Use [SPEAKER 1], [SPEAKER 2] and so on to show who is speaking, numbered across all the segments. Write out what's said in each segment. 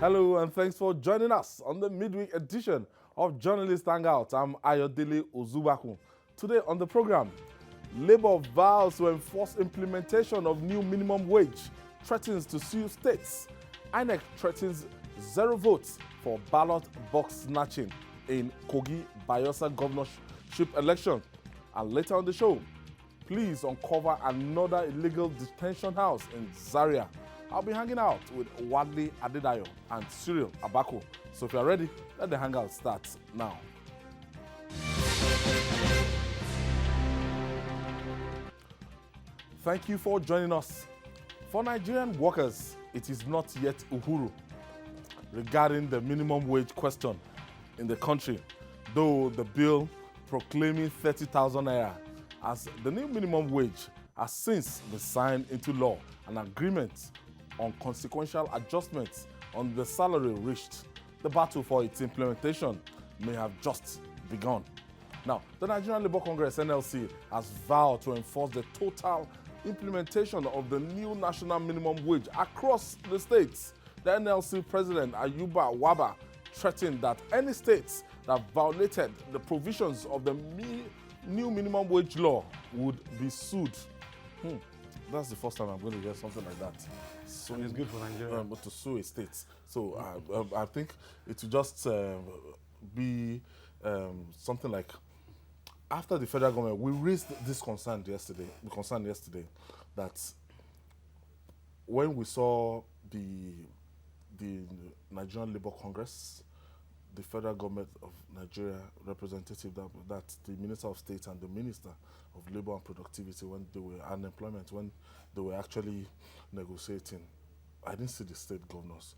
[SPEAKER 1] Hello and thanks for joining us on the midweek edition of Journalist Hangout. I'm Ayodele Ozubaku. Today on the program, Labour vows to enforce implementation of new minimum wage, threatens to sue states. INEC threatens 0 votes for ballot box snatching in Kogi Bayelsa governorship election. And later on the show, please uncover another illegal detention house in Zaria. I'll be hanging out with Wadley Adedayo and Cyril Abako. So if you're ready, let the hangout start now. Thank you for joining us. For Nigerian workers, it is not yet Uhuru regarding the minimum wage question in the country, though the bill proclaiming 30,000 naira as the new minimum wage has since been signed into law. An agreement on consequential adjustments on the salary reached. The battle for its implementation may have just begun. Now, the Nigerian Labour Congress, NLC, has vowed to enforce the total implementation of the new national minimum wage across the states. The NLC president, Ayuba Waba, threatened that any states that violated the provisions of the new minimum wage law would be sued. That's the first time I'm going to hear something like that. So
[SPEAKER 2] it's good for Nigeria.
[SPEAKER 1] But to sue a state. So I think it will just be something like, after the federal government, we raised this concern yesterday, that when we saw the Nigerian Labour Congress, the federal government of Nigeria representative, that the Minister of State and the Minister of Labour and Productivity, when they were unemployment, when they were actually negotiating, I didn't see the state governors.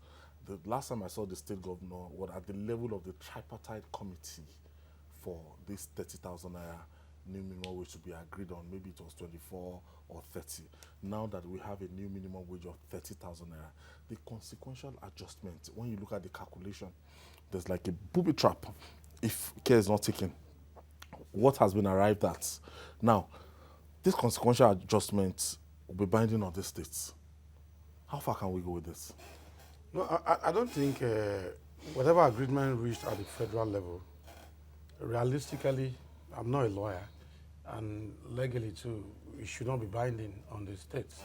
[SPEAKER 1] The last time I saw the state governor was at the level of the tripartite committee for this 30,000 naira new minimum wage to be agreed on. Maybe it was 24 or 30. Now that we have a new minimum wage of 30,000 naira, the consequential adjustment, when you look at the calculation, there's like a booby trap if care is not taken. What has been arrived at? Now, this consequential adjustment will be binding on the states. How far can we go with this?
[SPEAKER 2] No, I don't think whatever agreement reached at the federal level, realistically, I'm not a lawyer, and legally too, it should not be binding on the states.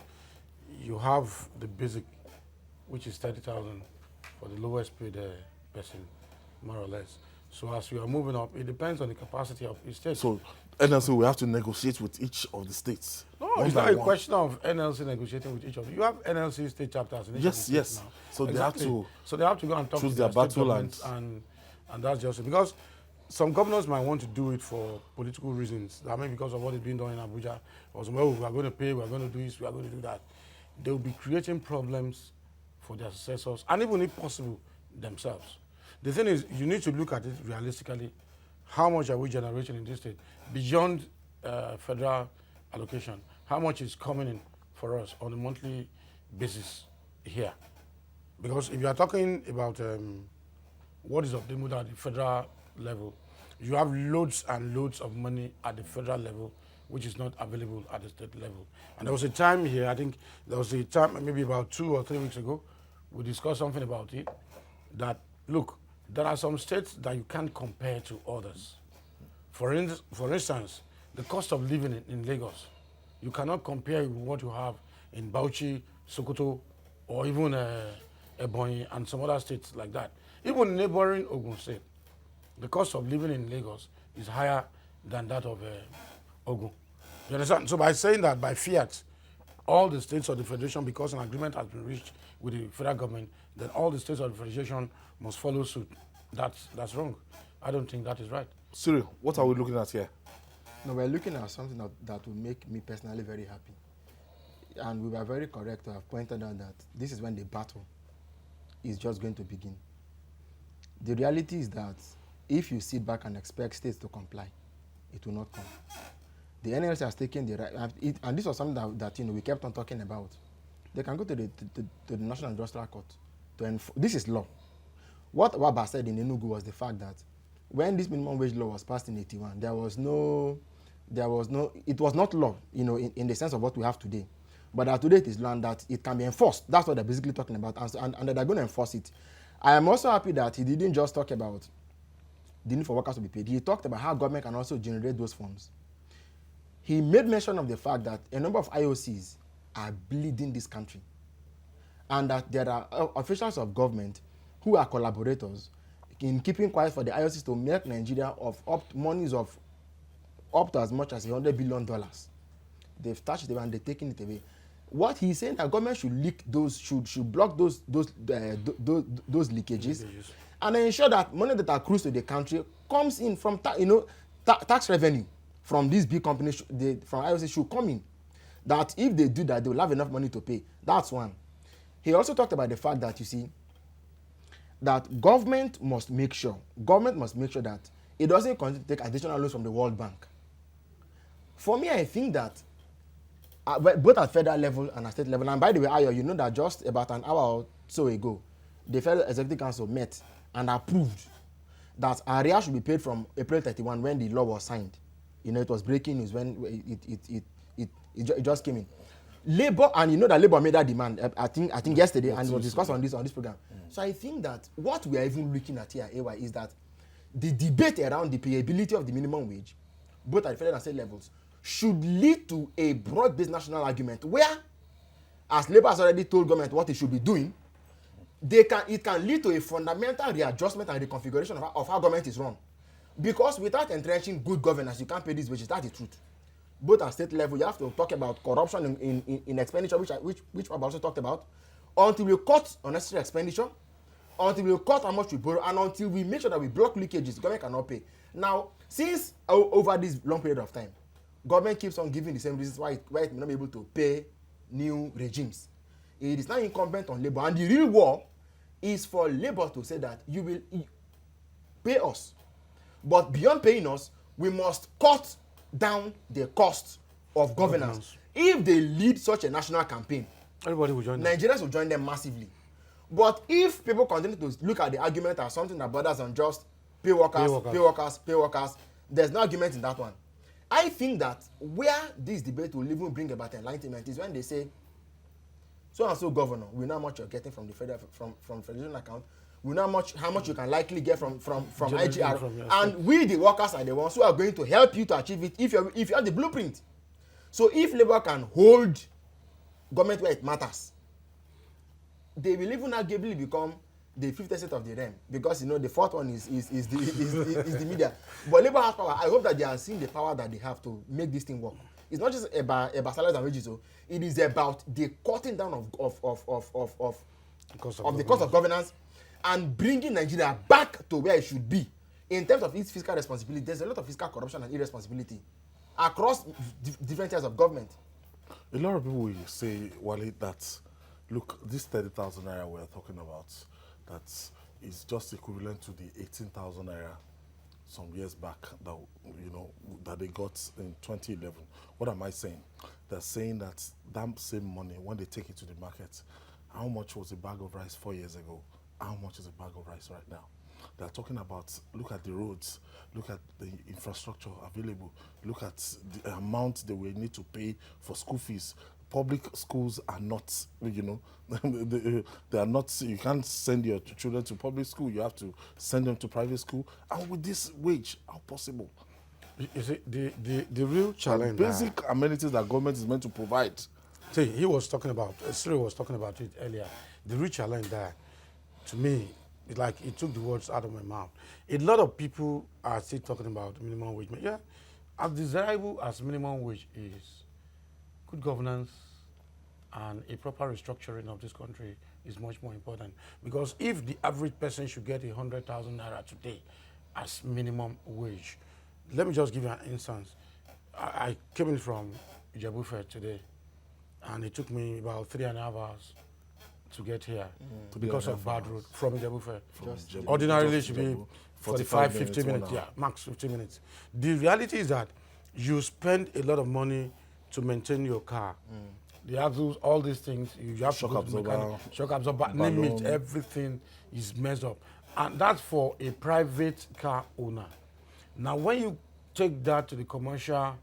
[SPEAKER 2] You have the basic, which is 30,000 for the lowest paid person, more or less. So as we are moving up, it depends on the capacity of each state.
[SPEAKER 1] So NLC will have to negotiate with each of the states.
[SPEAKER 2] No, it's not a question of NLC negotiating with each of them. You have NLC state chapters in each of the states now.
[SPEAKER 1] So
[SPEAKER 2] exactly. So they have to go and talk to
[SPEAKER 1] their
[SPEAKER 2] state
[SPEAKER 1] battle
[SPEAKER 2] governments, and that's just it. Because some governors might want to do it for political reasons. I mean, because of what is being done in Abuja, or some, well, we are going to pay, we are going to do this, we are going to do that. They will be creating problems for their successors, and even if possible, themselves. The thing is, you need to look at it realistically. How much are we generating in this state? Beyond federal allocation, how much is coming in for us on a monthly basis here? Because if you are talking about what is obtainable at the federal level, you have loads and loads of money at the federal level, which is not available at the state level. And there was a time here, I think there was a time maybe about 2 or 3 weeks ago, we discussed something about it, that, look, there are some states that you can't compare to others. For instance, the cost of living in Lagos, you cannot compare with what you have in Bauchi, Sokoto, or even Ebonyi and some other states like that. Even neighboring Ogun State, the cost of living in Lagos is higher than that of Ogun. You understand? So by saying that, by fiat, all the states of the federation, because an agreement has been reached with the federal government, then all the states of the federation must follow suit. That's wrong. I don't think that is right.
[SPEAKER 1] Cyril, what are we looking at here?
[SPEAKER 3] No, we're looking at something that will make me personally very happy. And we were very correct to have pointed out that this is when the battle is just going to begin. The reality is that if you sit back and expect states to comply, it will not come. The NLC has taken the right, and this was something that we kept on talking about. They can go to the National Industrial Court to enforce. This is law. What Waba said in Enugu was the fact that when this minimum wage law was passed in 81, it was not law, in the sense of what we have today. But that today it is law, and that it can be enforced. That's what they're basically talking about, and they're going to enforce it. I am also happy that he didn't just talk about the need for workers to be paid. He talked about how government can also generate those funds. He made mention of the fact that a number of IOCs are bleeding this country, and that there are officials of government who are collaborators in keeping quiet for the IOCs to make Nigeria of monies of up to as much as $100 billion. They've touched it and they're taking it away. What he's saying that government should leak those, should block those leakages, and ensure that money that accrues to the country comes in from tax revenue from these big companies. From IOC should come in. That if they do that, they will have enough money to pay. That's one. He also talked about the fact that, you see, that government must make sure that it doesn't continue to take additional loans from the World Bank. For me, I think that both at federal level and at state level, and by the way, Ayo, you know that just about an hour or so ago, the Federal Executive Council met and approved that area should be paid from April 31 when the law was signed. You know, it was breaking news when it just came in. Labour, and you know that Labour made that demand, I think yesterday, and it was discussed on this program. So I think that what we are even looking at here, AY, is that the debate around the payability of the minimum wage, both at federal and state levels, should lead to a broad-based national argument where, as Labour has already told government what it should be doing, it can lead to a fundamental readjustment and reconfiguration of how government is run. Because without entrenching good governance, you can't pay these wages. That's the truth. Both at state level, you have to talk about corruption in expenditure, which I've also talked about, until we cut unnecessary expenditure, until we cut how much we borrow, and until we make sure that we block leakages, the government cannot pay. Now, since over this long period of time, government keeps on giving the same reasons why it may not be able to pay new regimes. It is now incumbent on Labour, and the real war is for Labour to say that you will pay us, but beyond paying us, we must cut down the cost of governance. If they lead such a national campaign,
[SPEAKER 2] everybody will join them.
[SPEAKER 3] Nigerians will join them massively. But if people continue to look at the argument as something that borders on just pay workers, there's no argument in that one. I think that where this debate will even bring about enlightenment is when they say, so and so governor, we know how much you're getting from the federal from federation account, we know how much you can likely get from IGR, and we the workers are the ones who are going to help you to achieve it if you have the blueprint. So if Labour can hold government where it matters, they will even arguably become the fifth estate of the realm, because you know the fourth one is the media. But Labour has power. I hope that they are seeing the power that they have to make this thing work. It's not just about salaries and wages, so it is about the cutting down of the cost of governance and bringing Nigeria back to where it should be in terms of its fiscal responsibility. There's a lot of fiscal corruption and irresponsibility across different tiers of government.
[SPEAKER 1] A lot of people will say, Wale, that look, this 30,000 naira we're talking about, that is just equivalent to the 18,000 naira some years back that that they got in 2011. What am I saying? They're saying that same money, when they take it to the market, how much was a bag of rice 4 years ago? How much is a bag of rice right now? They're talking about, look at the roads, look at the infrastructure available, look at the amount that we need to pay for school fees. Public schools are not, they are not, you can't send your children to public school, you have to send them to private school. And with this wage, how possible?
[SPEAKER 2] You see, the real challenge,
[SPEAKER 1] basic amenities that government is meant to provide.
[SPEAKER 2] See, he was talking about, Siri was talking about it earlier. The real challenge there, to me, it's like he took the words out of my mouth. A lot of people are still talking about minimum wage. Yeah, as desirable as minimum wage is, good governance and a proper restructuring of this country is much more important. Because if the average person should get 100,000 naira today as minimum wage, let me just give you an instance. I came in from Ijebu today, and it took me about 3.5 hours to get here because of bad road from Ijebu. Ordinarily, it should be 45, 50 minutes, yeah, max 50 minutes. The reality is that you spend a lot of money to maintain your car. The axles, all these things, you have shock absorber, name it, everything is messed up. And that's for a private car owner. Now, when you take that to the commercial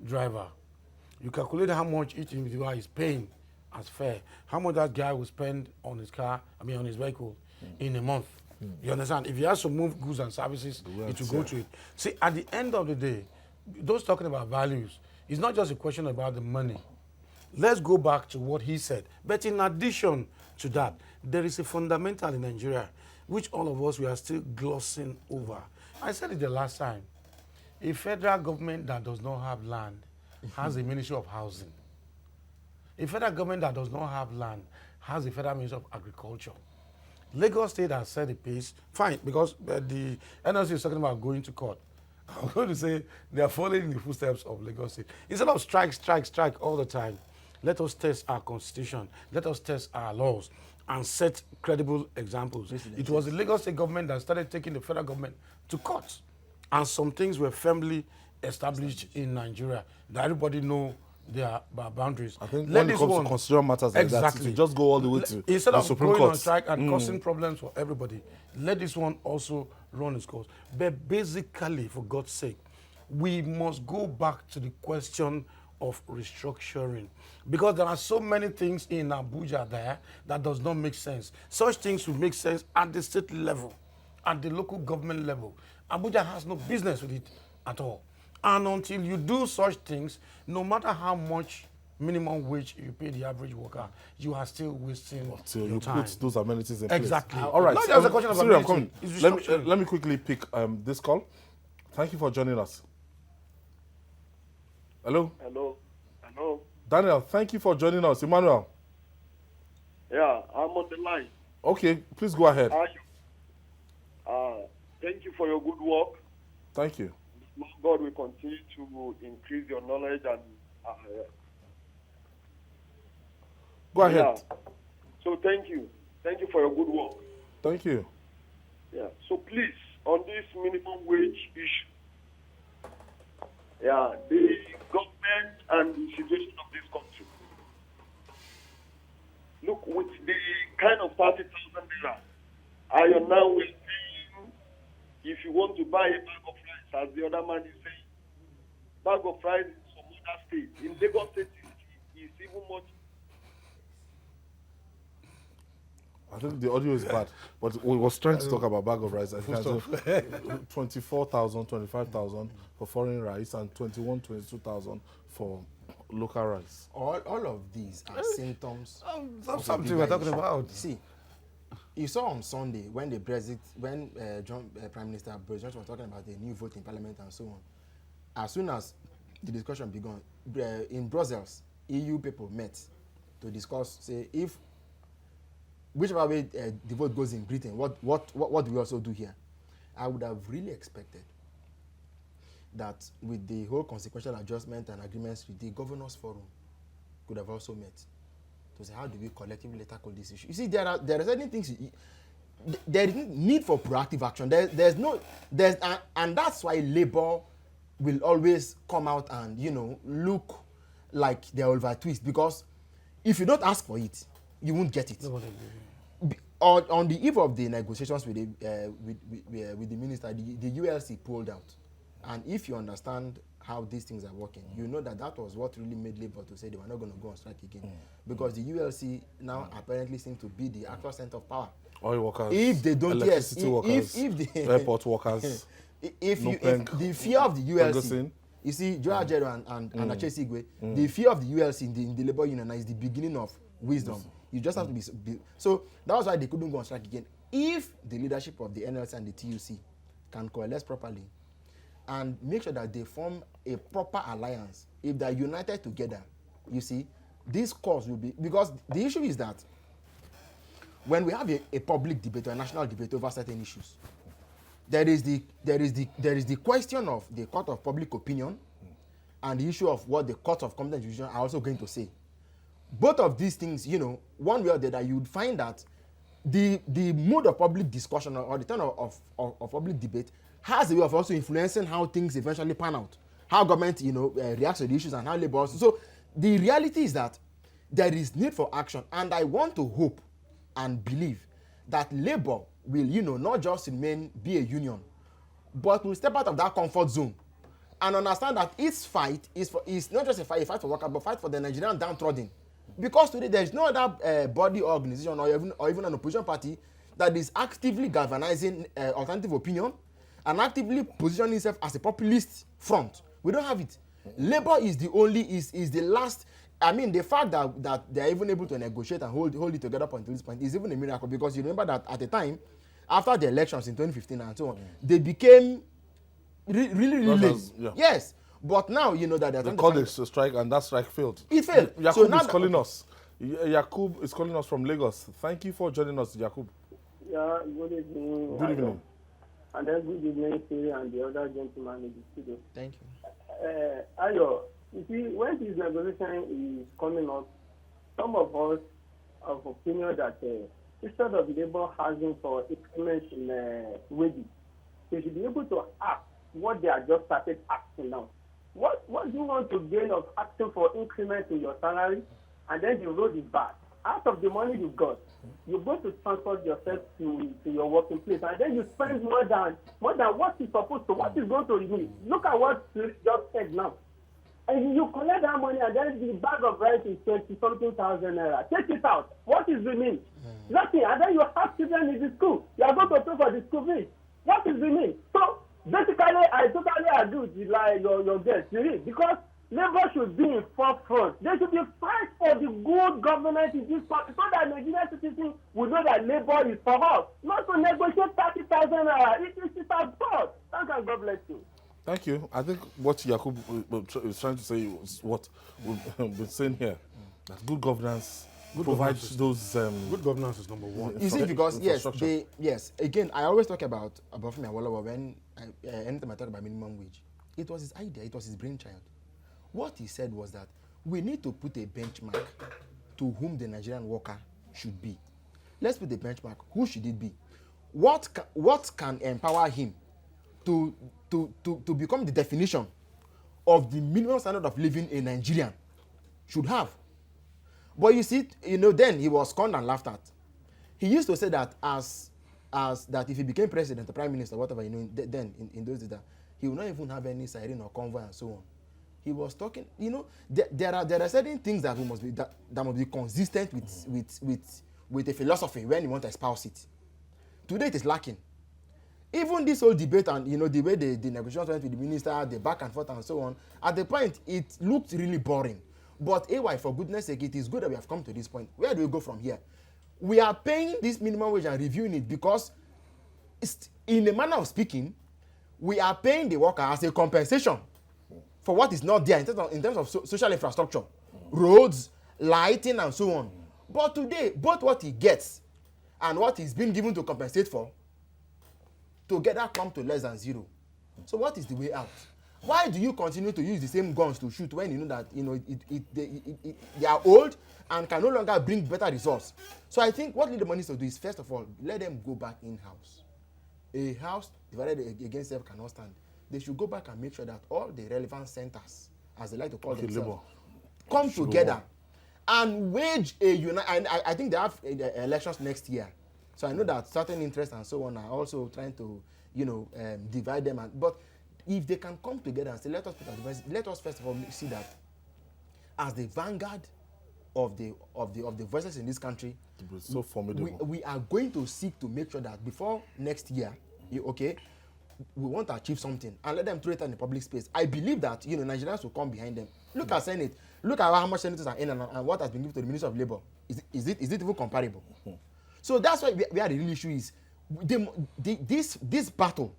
[SPEAKER 2] driver, you calculate how much each individual is paying as fare, how much that guy will spend on his car, on his vehicle. in a month. You understand? If he has to move goods and services, it will go to it. See, at the end of the day, those talking about values, it's not just a question about the money. Let's go back to what he said. But in addition to that, there is a fundamental in Nigeria, which all of us, we are still glossing over. I said it the last time. A federal government that does not have land has a Ministry of Housing. A federal government that does not have land has a Federal Ministry of Agriculture. Lagos State has set a pace, fine, because the NLC is talking about going to court. I'm going to say they are following the footsteps of Lagos State. Instead of strike all the time, let us test our constitution, let us test our laws, and set credible examples. It was the Lagos State government that started taking the federal government to court. And some things were firmly established in Nigeria that everybody know their boundaries.
[SPEAKER 1] I think when it comes to constitutional matters like that, you just go all the way to
[SPEAKER 2] instead
[SPEAKER 1] the
[SPEAKER 2] of
[SPEAKER 1] Supreme
[SPEAKER 2] going
[SPEAKER 1] Court.
[SPEAKER 2] On strike and causing problems for everybody, let this one also run its course. But basically, for God's sake, we must go back to the question of restructuring, because there are so many things in Abuja there that does not make sense. Such things will make sense at the state level, at the local government level. Abuja has no business with it at all. And until you do such things, no matter how much minimum wage you pay the average worker, you are still wasting
[SPEAKER 1] Until
[SPEAKER 2] your
[SPEAKER 1] you
[SPEAKER 2] time.
[SPEAKER 1] put those amenities in place.
[SPEAKER 2] Exactly.
[SPEAKER 1] All right.
[SPEAKER 2] Not just a question of
[SPEAKER 1] Siri, I'm
[SPEAKER 2] amenity,
[SPEAKER 1] coming.
[SPEAKER 2] it's
[SPEAKER 1] Let me quickly pick this call. Thank you for joining us. Hello?
[SPEAKER 4] Hello.
[SPEAKER 1] Daniel, thank you for joining us. Emmanuel?
[SPEAKER 4] Yeah, I'm on the line.
[SPEAKER 1] Okay, please go ahead.
[SPEAKER 4] Thank you for your good work.
[SPEAKER 1] Thank you.
[SPEAKER 4] God will continue to increase your knowledge and
[SPEAKER 1] Go ahead.
[SPEAKER 4] Yeah. So thank you. Thank you for your good work.
[SPEAKER 1] Thank you.
[SPEAKER 4] Yeah. So please, on this minimum wage issue, yeah, the government and the situation of this country. Look, with the kind of 30,000 naira, I am now will paying, if you want to buy a bag of rice, as the other man is saying, bag of rice in some other states. In Lagos State, is even much.
[SPEAKER 1] I think the audio is bad, but we was trying to talk about bag of rice. I think 24,000, 25,000 for foreign rice and 21, 22,000 for local rice.
[SPEAKER 3] All of these are symptoms of
[SPEAKER 2] something we're talking about.
[SPEAKER 3] See, you saw on Sunday when the Brexit, when Prime Minister Boris Johnson was talking about the new vote in Parliament and so on. As soon as the discussion began in Brussels, EU people met to discuss, say, if whichever way the vote goes in Britain, what do we also do here? I would have really expected that with the whole consequential adjustment and agreements, the governors forum could have also met to say, how do we collectively tackle this issue? You see, there are certain things. There is need for proactive action. And that's why Labour will always come out and look like they're over twist, because if you don't ask for it, you won't get it. On the eve of the negotiations with the minister, the ULC pulled out. And if you understand how these things are working, you know that was what really made Labour to say they were not going to go on strike again. Because the ULC now apparently seems to be the actual center of power.
[SPEAKER 1] Oil workers,
[SPEAKER 3] if they don't,
[SPEAKER 1] electricity workers,
[SPEAKER 3] if the
[SPEAKER 1] airport workers,
[SPEAKER 3] if the fear of the ULC, you see, Joe Ajero and Achesi Igwe, the fear of the ULC in the Labour Union is the beginning of wisdom. You just have to be. So that was why they couldn't go on strike again. If the leadership of the NLC and the TUC can coalesce properly and make sure that they form a proper alliance, if they're united together, you see, this cause will be, because the issue is that when we have a public debate or a national debate over certain issues, there is the question of the court of public opinion and the issue of what the court of competent jurisdiction are also going to say. Both of these things, one way or the other, you would find that the mode of public discussion or the turn of public debate has a way of also influencing how things eventually pan out, how government reacts to the issues and how Labour also. So the reality is that there is need for action, and I want to hope and believe that Labour will not just be a union, but will step out of that comfort zone and understand that its fight is not just a fight for workers, but fight for the Nigerian downtrodden. Because today there is no other body or organization or even an opposition party that is actively galvanizing alternative opinion and actively positioning itself as a populist front. We don't have it. Labour is the only, is the last. I mean, the fact that they are even able to negotiate and hold it together up until this point is even a miracle, because you remember that at the time, after the elections in 2015 and so on, they became really late.
[SPEAKER 1] Yeah.
[SPEAKER 3] Yes, but now you know that
[SPEAKER 1] they called it a strike, and that strike failed.
[SPEAKER 3] It failed.
[SPEAKER 1] Yakub
[SPEAKER 3] So now
[SPEAKER 1] is calling us. Yakub is calling us from Lagos. Thank you for joining us, Yakub.
[SPEAKER 5] Yeah, good evening.
[SPEAKER 1] Good evening.
[SPEAKER 5] And then good evening to you and the other gentleman in the studio.
[SPEAKER 3] Thank you.
[SPEAKER 5] Ayo, you see, when this negotiation is coming up, some of us have opinion that instead of Labour asking for increment in wages, they should be able to ask what they are just started asking now. What do you want to gain of asking for increment in your salary, and then the road is bad? Out of the money you got, you go to transport yourself to your working place, and then you spend more than what is supposed to. What is going to remain? Look at what you just said now. And you collect that money, and then the bag of rice is 20-something thousand naira. Take it out. What is remaining? Nothing. And then you have children in the school. You are going to pay for the school fees. What is remaining? So basically, I totally agree with your guest, really, because Labour should be in forefront. They should be fight for the good governance in this country, so that Nigerian citizens will know that Labour is for us. Not to negotiate 30,000 naira. It is absurd. Thank you, God bless you.
[SPEAKER 1] Thank you. I think what Yakub is trying to say is what we've been saying here. That good governance provides those.
[SPEAKER 2] Good governance is number one.
[SPEAKER 3] You see, because again, I always talk about Obafemi Awolowo when anytime I talk about minimum wage. It was his idea. It was his brainchild. What he said was that we need to put a benchmark to whom the Nigerian worker should be. Let's put a benchmark. Who should it be? What can empower him to become the definition of the minimum standard of living a Nigerian should have? But you see, then he was scorned and laughed at. He used to say that as that if he became president or prime minister, whatever, then in those days, that he will not even have any siren or convoy and so on. He was talking, there are certain things that must be consistent with a philosophy when you want to espouse it. Today it is lacking. Even this whole debate and the way the negotiations went with the minister, the back and forth and so on, at the point it looked really boring. But AY, for goodness sake, it is good that we have come to this point. Where do we go from here? We are paying this minimum wage and reviewing it because, in a manner of speaking, we are paying the worker as a compensation for what is not there in terms of social infrastructure, roads, lighting, and so on. But today, both what he gets and what he's been given to compensate for together come to less than zero. So what is the way out? Why do you continue to use the same guns to shoot when you know that they are old and can no longer bring better results? So I think what Labour needs to do is, first of all, let them go back in-house. A house divided against itself cannot stand. They should go back and make sure that all the relevant centers, as they like to call themselves, come together and wage a unite. And I think they have elections next year. So I know that certain interests and so on are also trying to, divide them. But if they can come together and say, let us first of all see that as the vanguard of the voices in this country,
[SPEAKER 1] so formidable.
[SPEAKER 3] We are going to seek to make sure that before next year, we want to achieve something and let them throw it in the public space. I believe that Nigerians will come behind them. Look at Senate. Look at how much senators are in and what has been given to the Minister of Labour. Is it even comparable? So that's why where the real issue is. This battle,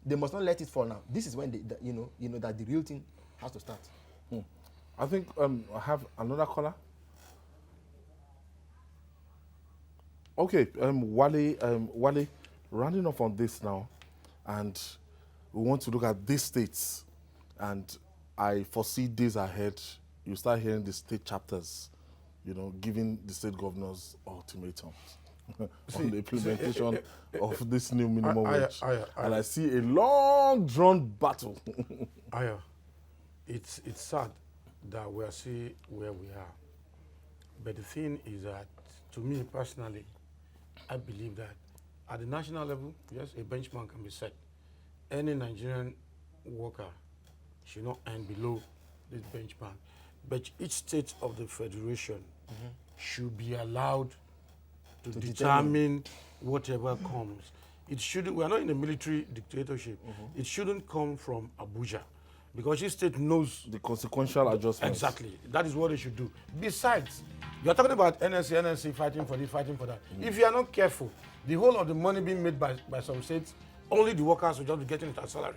[SPEAKER 3] they must not let it fall now. This is when that the real thing has to start.
[SPEAKER 1] I think I have another caller. Okay, Wale, rounding off on this now, and we want to look at these states, and I foresee days ahead, you start hearing the state chapters, giving the state governors ultimatums on the implementation of this new minimum wage. And I see a long drawn battle.
[SPEAKER 2] It's sad that we are seeing where we are. But the thing is that, to me personally, I believe that at the national level, yes, a benchmark can be set. Any Nigerian worker should not earn below this benchmark. But each state of the federation should be allowed to determine whatever comes, it shouldn't. We are not in a military dictatorship. It shouldn't come from Abuja, because each state knows
[SPEAKER 1] The consequential adjustments.
[SPEAKER 2] exactly. That is what they should do. Besides, you are talking about NSC fighting for this, fighting for that. If you are not careful, the whole of the money being made by some states, only the workers will just be getting it as salary.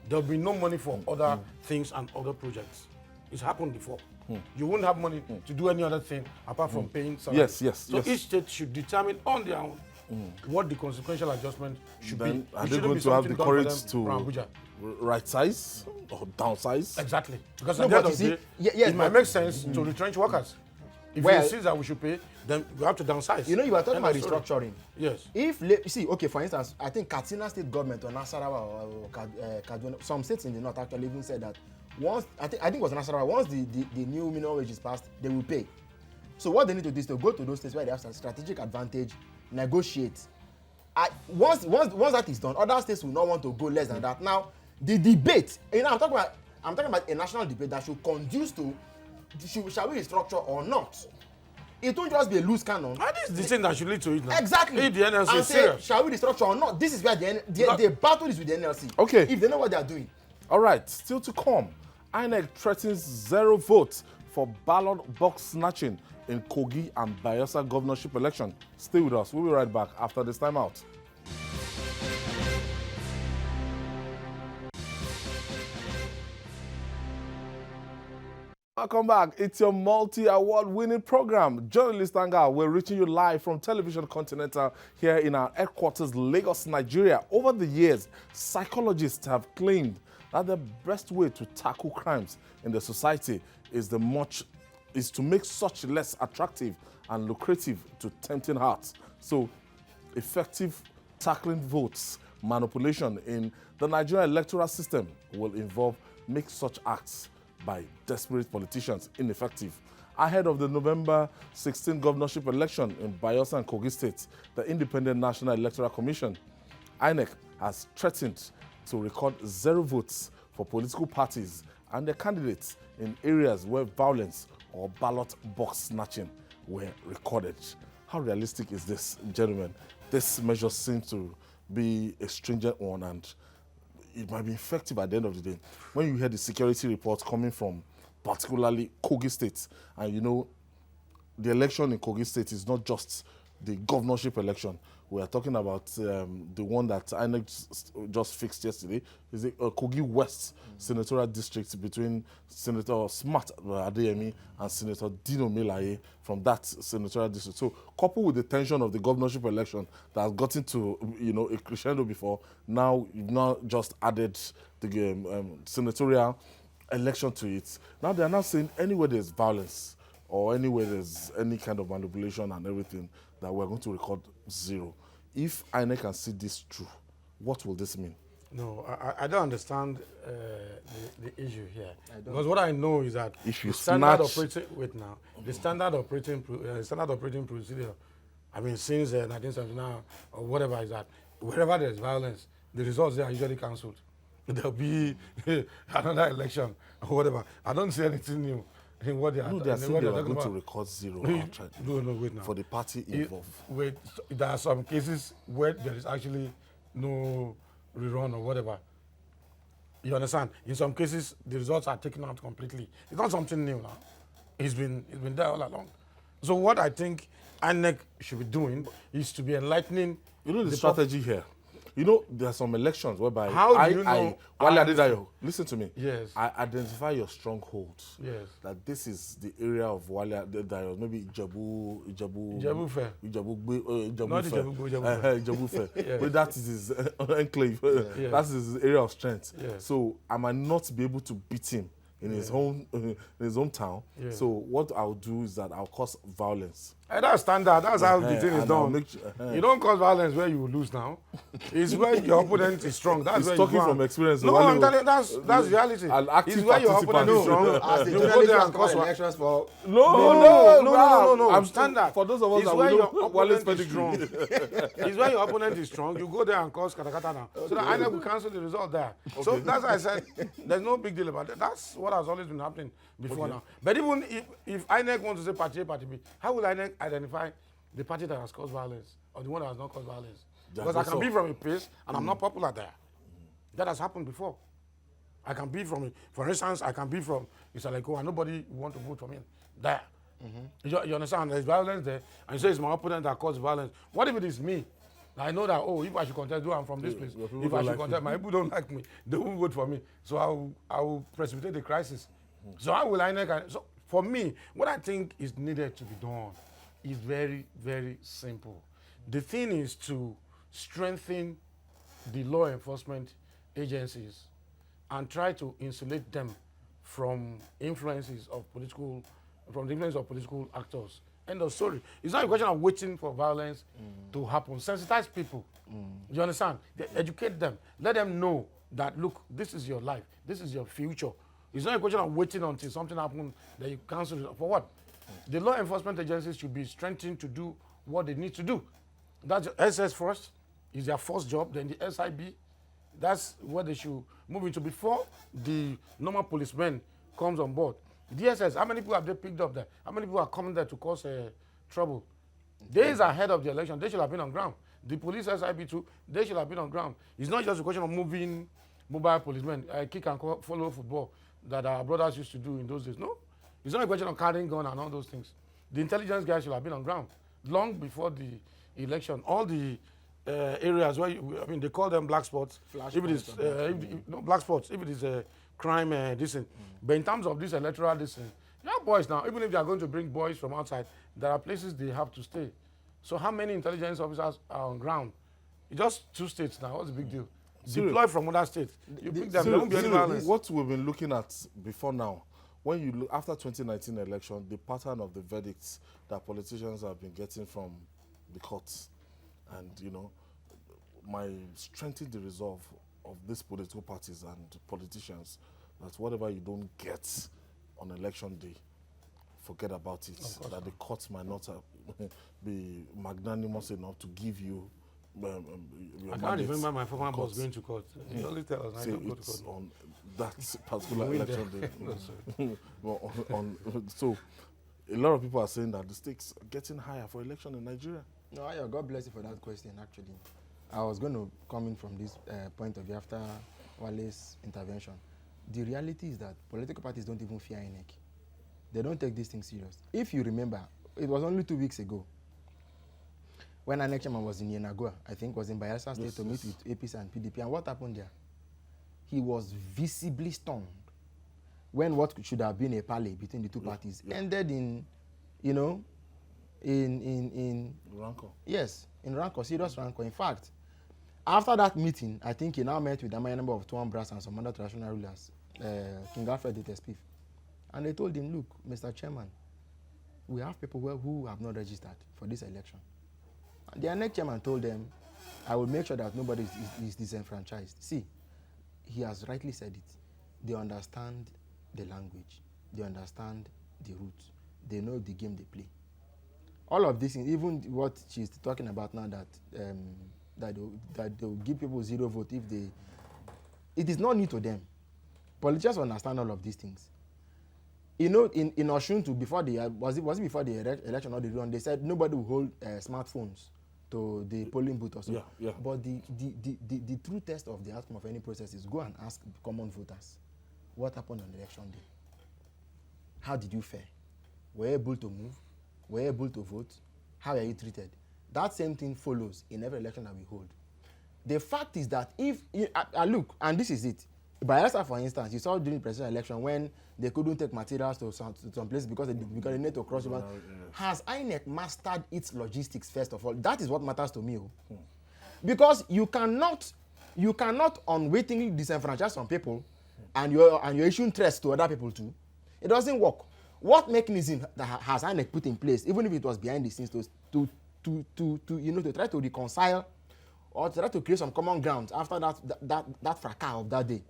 [SPEAKER 2] There will be no money for other things and other projects. It's happened before. You won't have money to do any other thing apart from paying salary.
[SPEAKER 1] Yes.
[SPEAKER 2] So each state should determine on their own what the consequential adjustment should
[SPEAKER 1] Then
[SPEAKER 2] be.
[SPEAKER 1] are
[SPEAKER 2] It
[SPEAKER 1] they
[SPEAKER 2] shouldn't
[SPEAKER 1] going
[SPEAKER 2] be
[SPEAKER 1] to have
[SPEAKER 2] something
[SPEAKER 1] the
[SPEAKER 2] done for
[SPEAKER 1] courage
[SPEAKER 2] them
[SPEAKER 1] to
[SPEAKER 2] from Abuja.
[SPEAKER 1] right size or downsize?
[SPEAKER 2] Exactly. Because
[SPEAKER 3] No,
[SPEAKER 2] at the end
[SPEAKER 3] but
[SPEAKER 2] of
[SPEAKER 3] you
[SPEAKER 2] the day,
[SPEAKER 3] see, yes,
[SPEAKER 2] it might
[SPEAKER 3] but-
[SPEAKER 2] make sense to retrench workers. If
[SPEAKER 3] Well-
[SPEAKER 2] you insist that we should pay, then we have to downsize.
[SPEAKER 3] You know, you were talking
[SPEAKER 2] End
[SPEAKER 3] about
[SPEAKER 2] of story.
[SPEAKER 3] restructuring.
[SPEAKER 2] Yes.
[SPEAKER 3] If you see, okay, for instance, I think Katsina State government or Nasarawa or Kaduna, some states in the north actually even said that once I think it was Nasarawa, once the new minimum wage is passed, they will pay. So what they need to do is to go to those states where they have some strategic advantage, negotiate. Once that is done, other states will not want to go less than that. Now, the debate, you know, I'm talking about a national debate that should conduce to shall we restructure or not. It won't just be a loose cannon.
[SPEAKER 2] And this is the thing that should lead to it now.
[SPEAKER 3] Exactly.
[SPEAKER 2] If the NLC
[SPEAKER 3] and
[SPEAKER 2] is
[SPEAKER 3] say,
[SPEAKER 2] serious.
[SPEAKER 3] shall we restructure or not? This is where the battle is with the NLC.
[SPEAKER 1] Okay.
[SPEAKER 3] If they know what they are doing.
[SPEAKER 1] All right, still to come. INEC threatens 0 votes for ballot box snatching in Kogi and Bayelsa governorship election. Stay with us. We'll be right back after this time out. Welcome back. It's your multi-award winning program, Journalist Anga. We're reaching you live from Television Continental here in our headquarters, Lagos, Nigeria. Over the years, psychologists have claimed that the best way to tackle crimes in the society is to make such less attractive and lucrative to tempting hearts. So, effective tackling votes manipulation in the Nigerian electoral system will involve make such acts by desperate politicians ineffective. Ahead of the November 16 governorship election in Bayelsa and Kogi states, the Independent National Electoral Commission, INEC, has threatened to record 0 votes for political parties and their candidates in areas where violence or ballot box snatching were recorded. How realistic is this, gentlemen? This measure seems to be a stringent one, and it might be effective at the end of the day. When you hear the security reports coming from particularly Kogi State, and you know the election in Kogi State is not just the governorship election. We are talking about the one that INEC just fixed yesterday. Is it Kogi West senatorial district between Senator Smart Adeyemi and Senator Dino Melaye from that senatorial district. So, coupled with the tension of the governorship election that has gotten to a crescendo before, now you've not just added the senatorial election to it. Now they are now saying anywhere there's violence or anywhere there's any kind of manipulation and everything, that we're going to record 0. If INEC can see this through, what will this mean?
[SPEAKER 2] No, I don't understand the issue here. Because what I know is that
[SPEAKER 1] If you
[SPEAKER 2] the standard
[SPEAKER 1] snatch-
[SPEAKER 2] operating wait now, the standard operating procedure, I mean since 1979 or whatever is that, wherever there's violence, the results there are usually cancelled. There'll be another election or whatever. I don't see anything new in what they are.
[SPEAKER 1] No, they are
[SPEAKER 2] in
[SPEAKER 1] saying
[SPEAKER 2] what
[SPEAKER 1] they
[SPEAKER 2] they're
[SPEAKER 1] are
[SPEAKER 2] talking
[SPEAKER 1] going to
[SPEAKER 2] about.
[SPEAKER 1] record 0 outright
[SPEAKER 2] No, wait now.
[SPEAKER 1] for the party involved.
[SPEAKER 2] Wait, there are some cases where there is actually no rerun or whatever. You understand? In some cases, the results are taken out completely. It's not something new now. It's been there all along. So what I think INEC should be doing is to be enlightening.
[SPEAKER 1] You know the strategy here? You know, there are some elections whereby
[SPEAKER 2] How do you know?
[SPEAKER 1] Wale Adedayo, listen to me.
[SPEAKER 2] Yes.
[SPEAKER 1] I identify your strongholds.
[SPEAKER 2] Yes.
[SPEAKER 1] That this is the area of Wale Adedayo, maybe
[SPEAKER 2] Ijebu Fair.
[SPEAKER 1] Ijebu
[SPEAKER 2] Not
[SPEAKER 1] Fair.
[SPEAKER 2] Ijebu Fair.
[SPEAKER 1] Ijebu Fair.
[SPEAKER 2] Yes.
[SPEAKER 1] But that is his enclave.
[SPEAKER 2] Yes.
[SPEAKER 1] That's his area of strength.
[SPEAKER 2] Yes.
[SPEAKER 1] So I might not be able to beat him in his hometown.
[SPEAKER 2] Yeah.
[SPEAKER 1] So what I'll do is that I'll cause violence.
[SPEAKER 2] And that's standard. That's how the thing is
[SPEAKER 1] And I'll
[SPEAKER 2] done.
[SPEAKER 1] make sure-
[SPEAKER 2] You don't cause violence where you lose now. It's where your opponent is strong. That's
[SPEAKER 1] He's
[SPEAKER 2] where
[SPEAKER 1] talking
[SPEAKER 2] you go
[SPEAKER 1] from experience.
[SPEAKER 2] No,
[SPEAKER 1] Wale
[SPEAKER 2] I'm
[SPEAKER 1] will-
[SPEAKER 2] telling you, that's reality.
[SPEAKER 1] An active
[SPEAKER 2] It's where your opponent is
[SPEAKER 1] participant.
[SPEAKER 2] strong.
[SPEAKER 3] As the
[SPEAKER 2] You go
[SPEAKER 3] journalist
[SPEAKER 2] there
[SPEAKER 3] has
[SPEAKER 2] and
[SPEAKER 3] covered
[SPEAKER 2] cause
[SPEAKER 3] elections for
[SPEAKER 2] No.
[SPEAKER 1] I'm
[SPEAKER 2] Standard.
[SPEAKER 1] For those of us
[SPEAKER 2] It's
[SPEAKER 1] that
[SPEAKER 2] where
[SPEAKER 1] we
[SPEAKER 2] your
[SPEAKER 1] know Wale's
[SPEAKER 2] opponent is
[SPEAKER 1] pedigree.
[SPEAKER 2] strong. It's where your opponent is strong. You go there and cause katakata now. So that INEC will cancel the result there. So that's why I said there's no big deal about that. That's what has always been happening before now. But even if INEC wants to say party A, party B, how will INEC identify the party that has caused violence or the one that has not caused violence.
[SPEAKER 1] Yeah,
[SPEAKER 2] Because I
[SPEAKER 1] that's
[SPEAKER 2] can be
[SPEAKER 1] all.
[SPEAKER 2] from a place and I'm not popular there. That has happened before. I can be from, for instance, I can be from Electoral and nobody want to vote for me there. You understand? There's violence there, and you say it's my opponent that caused violence. What if it is me? I know that, oh, if I should contest, I'm from this place.
[SPEAKER 1] your people
[SPEAKER 2] If I
[SPEAKER 1] don't
[SPEAKER 2] should
[SPEAKER 1] like
[SPEAKER 2] contest, my people don't like me. They won't vote for me. So I will precipitate the crisis. So how will INEC? So for me, what I think is needed to be done is very, very simple. The thing is to strengthen the law enforcement agencies and try to insulate them from the influence of political actors. End of story. It's not a question of waiting for violence to happen. Sensitize people. You understand? Educate them. Let them know that, look, this is your life. This is your future. It's not a question of waiting until something happens that you cancel it. For what? The law enforcement agencies should be strengthened to do what they need to do. That's SS first. Is their first job. Then the SIB. That's what they should move into before the normal policeman comes on board. DSS, how many people have they picked up there? How many people are coming there to cause trouble? Days ahead of the election, they should have been on ground. The police SIB too, they should have been on ground. It's not just a question of moving mobile policemen, kick and follow football that our brothers used to do in those days. No, it's not a question of carrying gun and all those things. The intelligence guys should have been on ground long before the election. All the areas where they call them black spots. If it is black spots, if it is a crime, but in terms of this electoral boys now, even if they are going to bring boys from outside, there are places they have to stay. So how many intelligence officers are on ground? It's just 2 states now. What's the big deal? Deploy from other states. You pick them. There won't be any violence.
[SPEAKER 1] What we've been looking at before now, when you look after 2019 election, the pattern of the verdicts that politicians have been getting from the courts, and my strengthen the resolve of these political parties and politicians that whatever you don't get on election day, forget about it. That the courts might not be magnanimous enough to give you your
[SPEAKER 2] I can't remember my former boss going to court. He only tell us I don't go to court.
[SPEAKER 1] On that particular election day. So a lot of people are saying that the stakes are getting higher for election in Nigeria.
[SPEAKER 3] No, Ayo, God bless you for that question, actually. I was going to come in from this point of view after Wale's intervention. The reality is that political parties don't even fear INEC. They don't take these things serious. If you remember, it was only 2 weeks ago when INEC chairman was in Yenagua, I think was in Bayelsa State to meet with APC and PDP. And what happened there? He was visibly stunned when what should have been a parley between the two parties ended in, in
[SPEAKER 1] Rancor.
[SPEAKER 3] Yes, in rancor, serious rancor. In fact, after that meeting, I think he now met with a number of Tuan Brass and some other traditional rulers, King Alfred Detespif. And they told him, look, Mr. Chairman, we have people who have not registered for this election. And the next chairman told them, I will make sure that nobody is disenfranchised. See, he has rightly said it. They understand the language. They understand the roots. They know the game they play. All of this, even what she's talking about now, that they'll give people 0 vote if they... It is not new to them. Politicians understand all of these things. In Oshun, before the was it before the election or the run, they said nobody will hold smartphones to the polling booth or so.
[SPEAKER 1] Yeah.
[SPEAKER 3] But the true test of the outcome of any process is go and ask common voters what happened on election day. How did you fare? Were you able to move? Were you able to vote? How are you treated? That same thing follows in every election that we hold. The fact is that if look, and this is it. Bayelsa, for instance, you saw during the presidential election when they couldn't take materials to some place because they need to cross over. Has INEC mastered its logistics first of all? That is what matters to me. Because you cannot unwittingly disenfranchise some people and you're issuing threats to other people too. It doesn't work. What mechanism that has INEC put in place, even if it was behind the scenes, to try to reconcile or to try to create some common ground after that fracas of that day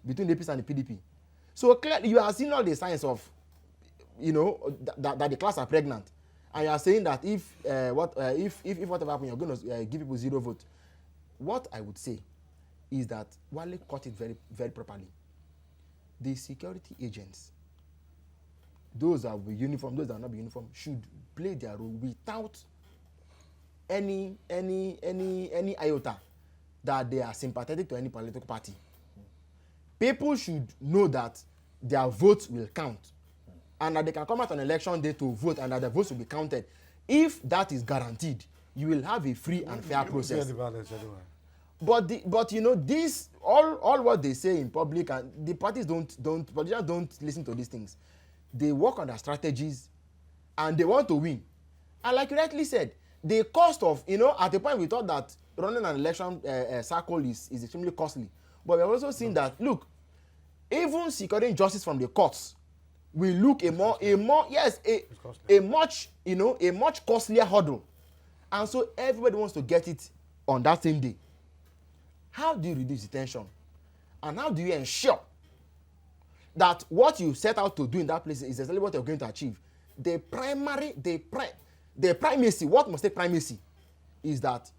[SPEAKER 3] between the APC and the PDP. So clearly, you are seeing all the signs of, that the class are pregnant, and you are saying that if whatever happens, you're going to give people 0 vote. What I would say is that Wale caught it very, very properly. The security agents, those that will be uniform, those that are not be uniform, should play their role without any iota that they are sympathetic to any political party. People should know that their votes will count, and that they can come out on election day to vote, and that the votes will be counted. If that is guaranteed, you will have a free and fair process. But you know, this all what they say in public, and the parties politicians don't listen to these things. They work on their strategies, and they want to win. And like you rightly said, the cost of, you know, at the point we thought that running an election cycle is extremely costly, but we have also seen that, look, even securing justice from the courts will look a much costlier hurdle, and so everybody wants to get it on that same day. How do you reduce detention, and how do you ensure that what you set out to do in that place is exactly what you're going to achieve? The primacy, what must take primacy, is that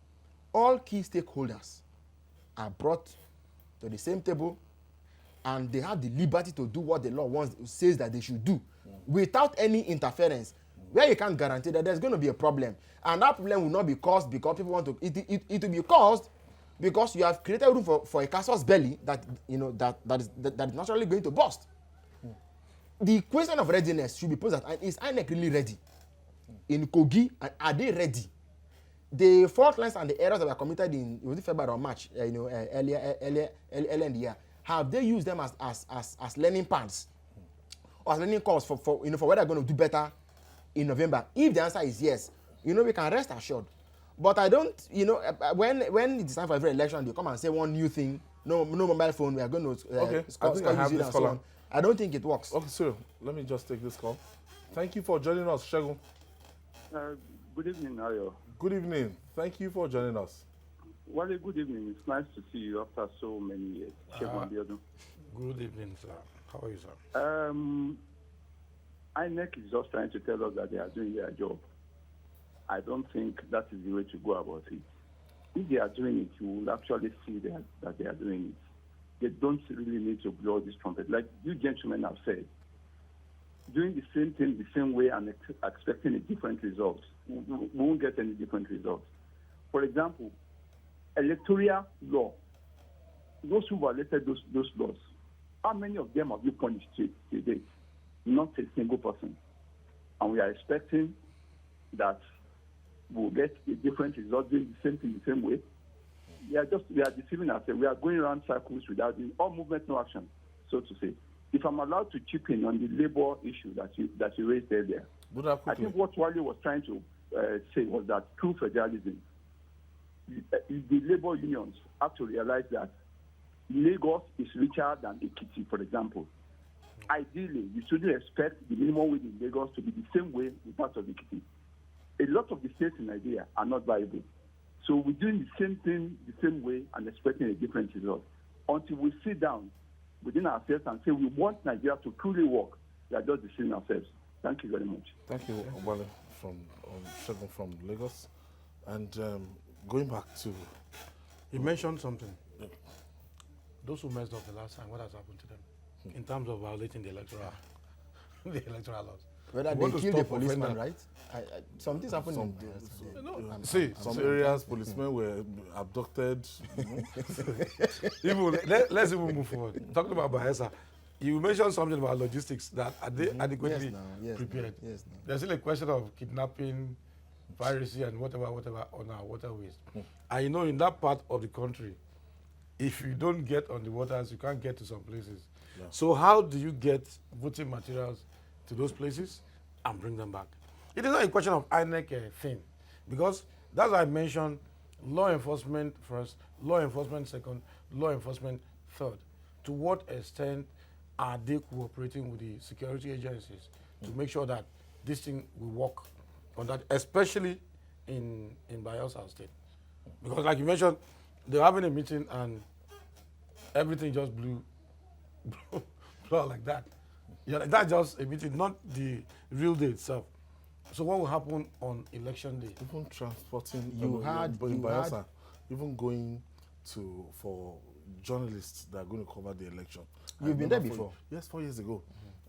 [SPEAKER 3] all key stakeholders are brought to the same table, and they have the liberty to do what the law says that they should do, without any interference. Where you can't guarantee that there's going to be a problem, and that problem will not be caused because people want to. It will be caused because you have created room for a casus belli that, you know, that is naturally going to burst. The question of readiness should be posed at, is INEC really ready? In Kogi, are they ready? The fault lines and the errors that were committed in February or March, earlier in the year, have they used them as learning paths or as learning calls for where they're going to do better in November? If the answer is yes, you know, we can rest assured. But I don't, you know, when it's time for every election, they come and say one new thing, no mobile phone, we are going to
[SPEAKER 1] I think I have this caller.
[SPEAKER 3] I don't think it works.
[SPEAKER 1] Okay, so let me just take this call. Thank you for joining us, Shegun.
[SPEAKER 6] Good evening, Ayo.
[SPEAKER 1] Good evening. Thank you for joining us.
[SPEAKER 6] Well, good evening. It's nice to see you after so many years. Shegun Abiodun.
[SPEAKER 2] Good evening, sir. How are you, sir?
[SPEAKER 6] INEC is just trying to tell us that they are doing their job. I don't think that is the way to go about it. If they are doing it, you will actually see that they are doing it. They don't really need to blow this trumpet. Like you gentlemen have said, doing the same thing the same way and expecting a different result, we won't get any different results. For example, electoral law, those who violated those laws, how many of them have you punished to date? Not a single person. And we are expecting that we'll get a different result doing the same thing the same way. We are deceiving ourselves. We are going around circles without doing all movement, no action, so to say. If I'm allowed to chip in on the labor issue that you raised earlier, I think what Wale was trying to say was that through federalism, the labor unions have to realize that Lagos is richer than Ekiti, for example. Ideally, you shouldn't expect the minimum wage in Lagos to be the same way in parts of Ekiti. A lot of the states in Nigeria are not viable. So we're doing the same thing the same way and expecting a different result. Until we sit down within ourselves and say we want Nigeria to truly work, we are just deceiving ourselves. Thank you very much.
[SPEAKER 1] Thank you, Wale, from Shegun from Lagos. And going back to...
[SPEAKER 2] You mentioned something. Those who messed up the last time, what has happened to them in terms of violating the electoral laws?
[SPEAKER 3] Whether they killed the policeman, right? Some things happened.
[SPEAKER 1] Some areas, policemen were abducted.
[SPEAKER 2] Let's even move forward. Talking about Bayelsa, you mentioned something about logistics that are they adequately prepared?
[SPEAKER 3] Yes,
[SPEAKER 2] There's still a question of kidnapping, piracy, and whatever on our waterways. And you know, in that part of the country, if you don't get on the waters, you can't get to some places. Yeah. So how do you get voting materials to those places and bring them back? It is not a question of INEC thing, because that's why I mentioned law enforcement first, law enforcement second, law enforcement third. To what extent are they cooperating with the security agencies to make sure that this thing will work on that, especially in Bayelsa State? Because like you mentioned, they're having a meeting and everything just blew out like that. Yeah, that's just a meeting, not the real day itself. So what will happen on election day?
[SPEAKER 1] Even transporting, Bayelsa, even going for journalists that are going to cover the election.
[SPEAKER 3] You've been there before?
[SPEAKER 1] Yes, 4 years ago.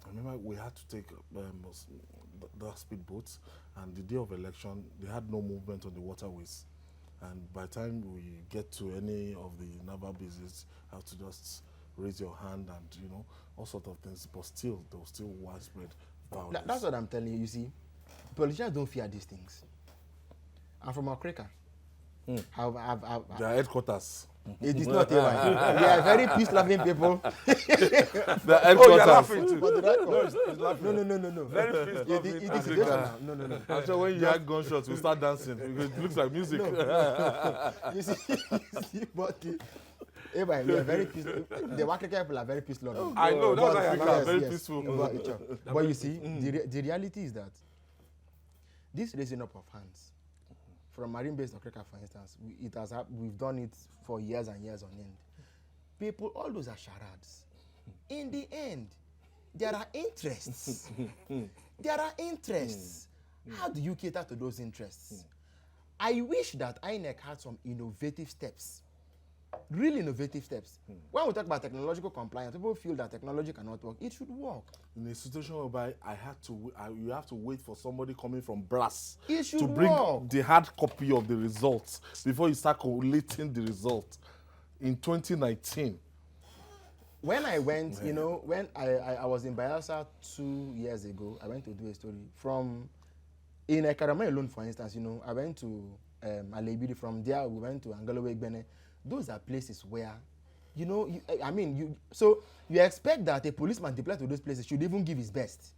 [SPEAKER 1] I remember we had to take the speedboats, and the day of election, they had no movement on the waterways. And by the time we get to any of the naval bases, you have to just raise your hand and, you know, all sorts of things. But still, there was still widespread violence.
[SPEAKER 3] That's what I'm telling you. You see, politicians don't fear these things. I'm from Okrika.
[SPEAKER 1] Their headquarters.
[SPEAKER 3] It is not AI. They are very peace-loving people.
[SPEAKER 1] Their headquarters.
[SPEAKER 2] Oh, you're laughing too.
[SPEAKER 3] But the right
[SPEAKER 2] No, he's laughing.
[SPEAKER 3] No.
[SPEAKER 2] Very peace-loving.
[SPEAKER 3] It is situational. No.
[SPEAKER 1] I'm sure when you hear gunshots, we start dancing because it looks like music.
[SPEAKER 3] You see, but we are very peaceful. The Wakrika people are very peace-loving.
[SPEAKER 2] I know, that's why
[SPEAKER 1] Africa
[SPEAKER 2] you're
[SPEAKER 1] are very
[SPEAKER 3] Yes.
[SPEAKER 1] peaceful.
[SPEAKER 3] But you see, the reality is that this raising up of hands from marine-based Okrika, for instance, we've done it for years and years on end. People, all those are charades. In the end, there are interests. How do you cater to those interests? I wish that INEC had some innovative steps. Really innovative steps. When we talk about technological compliance, people feel that technology cannot work. It should work.
[SPEAKER 1] In a situation whereby you have to wait for somebody coming from brass
[SPEAKER 3] It should
[SPEAKER 1] to bring
[SPEAKER 3] work.
[SPEAKER 1] the hard copy of the results before you start collating the result in 2019.
[SPEAKER 3] When I went, when I was in Bayelsa 2 years ago, I went to do a story in Ekarama alone, for instance, I went to Alebiri. From there, we went to Angolowe Igbene. Those are places where, so you expect that a policeman deployed to those places should even give his best.